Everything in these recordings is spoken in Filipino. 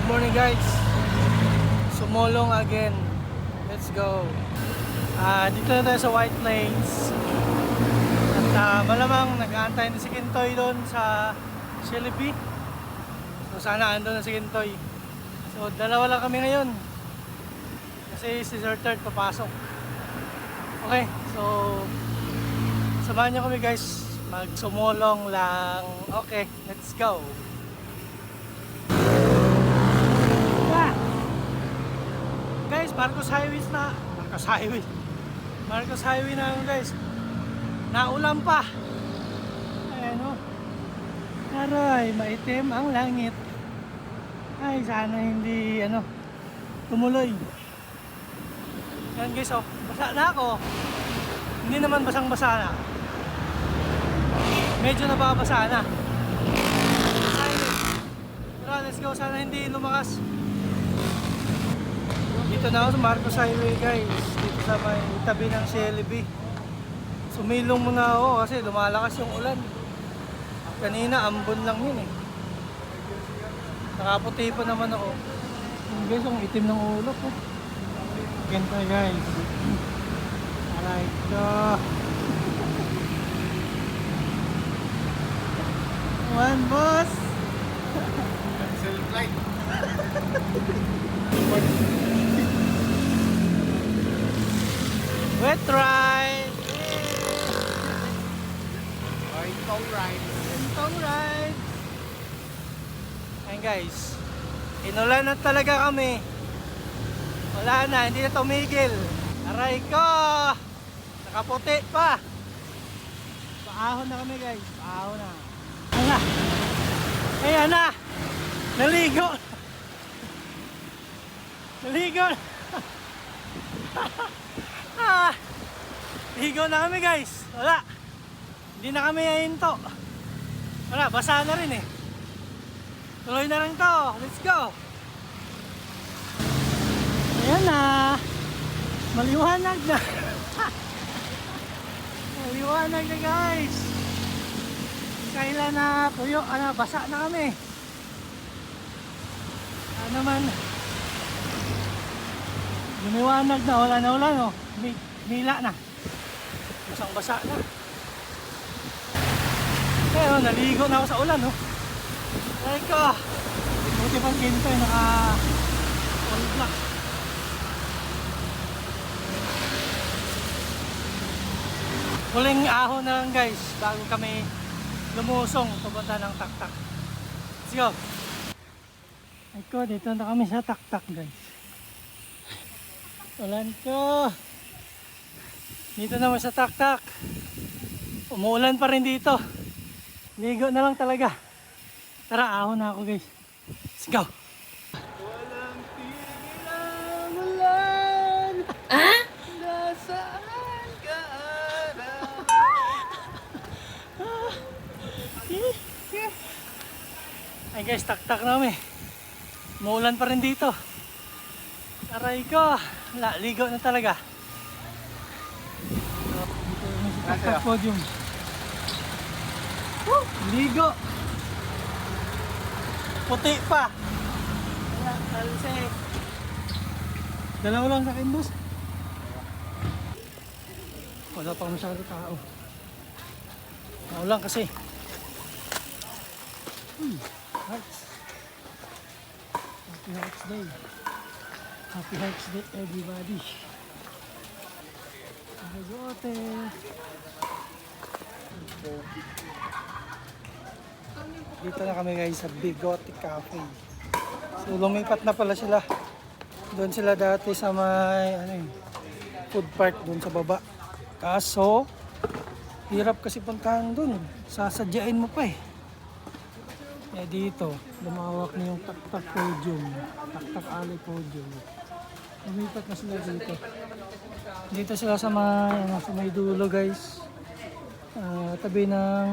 Good morning guys. Sumulong again. Let's go. Dito na tayo sa White Plains. At malamang nag-aantay na si Kintoy doon sa Shelley. So sana andun na si Kintoy. So dalawa lang kami ngayon. Kasi si Sir Third papasok. Okay, so samahan niyo kami guys. Magsumulong lang. Okay, let's go. Guys, Marcos Highway na. Marcos Highway na guys. Naulan pa. Ayan o. Aray, maitim ang langit. Ay, sana hindi tumuloy. Ayan guys, oh. Basa na ako. Hindi naman basang-basa na. Medyo nababasa na. Tara, let's go. Sana hindi lumakas. Dito na ako sa Marcos Highway guys. Dito sa may tabi ng Shelley. Sumilong muna ako kasi lumalakas yung ulan. Kanina ambon lang yun eh. Nakaputi pa naman ako. Yung guys, ang itim ng ulo ko. Ganito guys. Alright ko. One boss. Cancel flight. Wet ride! Tong ride. Tong ride! Ayan guys, inulan na talaga kami. Wala na, hindi na tumigil. Aray ko! Nakaputi pa! Paahon na kami guys, paahon na. Ayan na! Ayan na! Naligo! Naligo! Ligo na kami guys. Wala. Hindi na kami hahinto. Wala, basa na rin eh. Tuloy na lang to. Let's go. Ayan na. Maliwanag na. Maliwanag na guys. Kailan na puyo, basa na kami. Ano man. Lumiwanag na, wala na ulan oh. Nila na. Basang-basa na. Pero naligo na ako sa ulan oh. Ay ko. Buti pang ginto eh, naka all black. Huling ahon na lang guys bago kami lumusong papunta ng Taktak. Let's go. Ay ko, dito na kami sa Taktak guys. Ulan ko. Dito naman sa Taktak. Umuulan pa rin dito. Ligo na lang talaga. Tara, ahon na ako guys. Let's go. Walang tigil ang ulan. Nasaan ka Ay guys, Taktak na kami. Umuulan pa rin dito. Aray ko. Wala, ligo na talaga. Dito naman sa Taktak Podium. Ligo. Puti pa. Wala, talsik. Dalawa lang sa akin, boss. Wala pang masyado tao. Naulan kasi. Hearts. Happy Hearts Day. Happy Hearts Day, everybody. Bigote. Dito na kami guys sa Bigote Cafe. So lumipat na pala sila. Doon sila dati sa may food park doon sa baba. Kaso hirap kasi puntahan doon. Sasadyain mo pa eh. Eh dito, lumawak na yung Taktak Podium. Taktak Alley Podium. Lumipat na sila dito. Dito sila sa may dulo guys. Tabi ng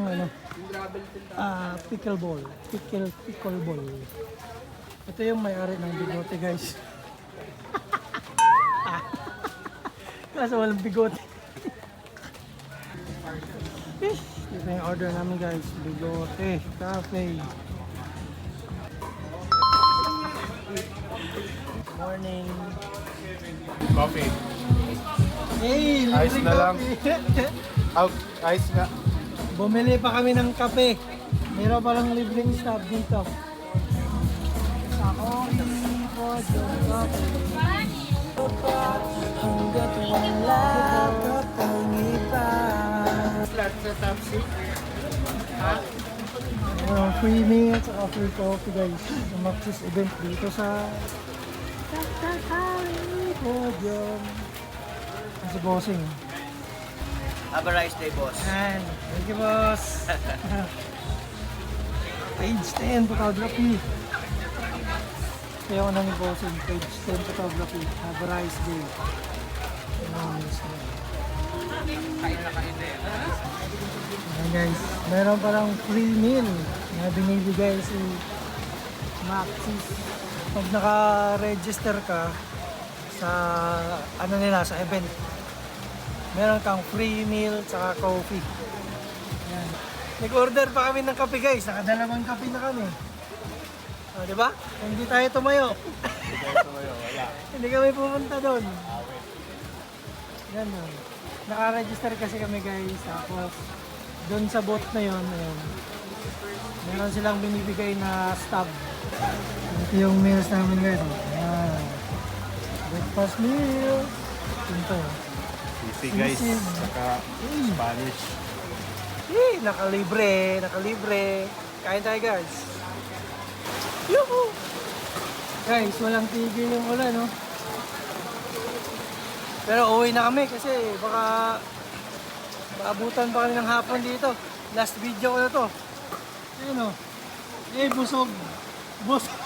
pickleball. Pickleball. Ito yung may-ari ng Bigote guys. Kaso walang bigote. Ito yung order namin guys. Bigote Cafe. Morning. Coffee. Hey, Ayos libre na lang. coffee. Out. Ice nga. Bumili pa kami ng kape. Meron palang libreng stop dito. Sa coffee po, hanggat wala ka pang iba. Flat sa top seat. Ha? Free meal at free coffee guys. Sa Maxis event dito sa Kakakari Podium. Si Bossing. Have a nice day, boss. Yan. Thank you, boss. Page 10 photography. Kaya ko na ni Bossing. Page 10 photography. Have a nice day. Ayan guys. Meron parang free meal na binibigay si Maxis. Pag naka-register ka sa ano nila, sa event, meron kang free meal tsaka coffee. Yan. Nag-order pa kami ng kape guys. Nakadalawang kape na kami. O, di ba? Hindi tayo tumayo. Wala. Hindi kami pumunta doon. Yan o. Naka-register kasi kami guys. Tapos, doon sa booth na yon, ayun, meron silang binibigay na stub. Ito yung meals namin guys. Ayan. Breakfast meal. Ito. Easy guys. Easy. Saka Spanish. Nakalibre, nakalibre. Kain tayo guys. Yuhu! Guys, walang tigil yung ulan, no? Pero uwi na kami kasi baka maabutan pa kami ng hapon dito. Last video ko na to. Ayun, o. Busog. Busog.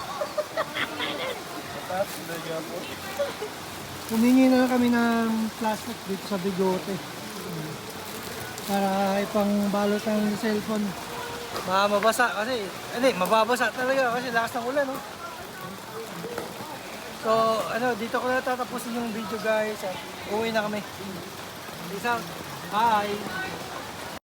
Humingi na lang kami ng plastic dito sa bigote. Para ipang balot ng cellphone. Mabasa kasi, hindi, mababasa talaga kasi lakas ng ulan, no? So, dito ko na tatapusin yung video guys. Uwi na kami. Peace out. Bye!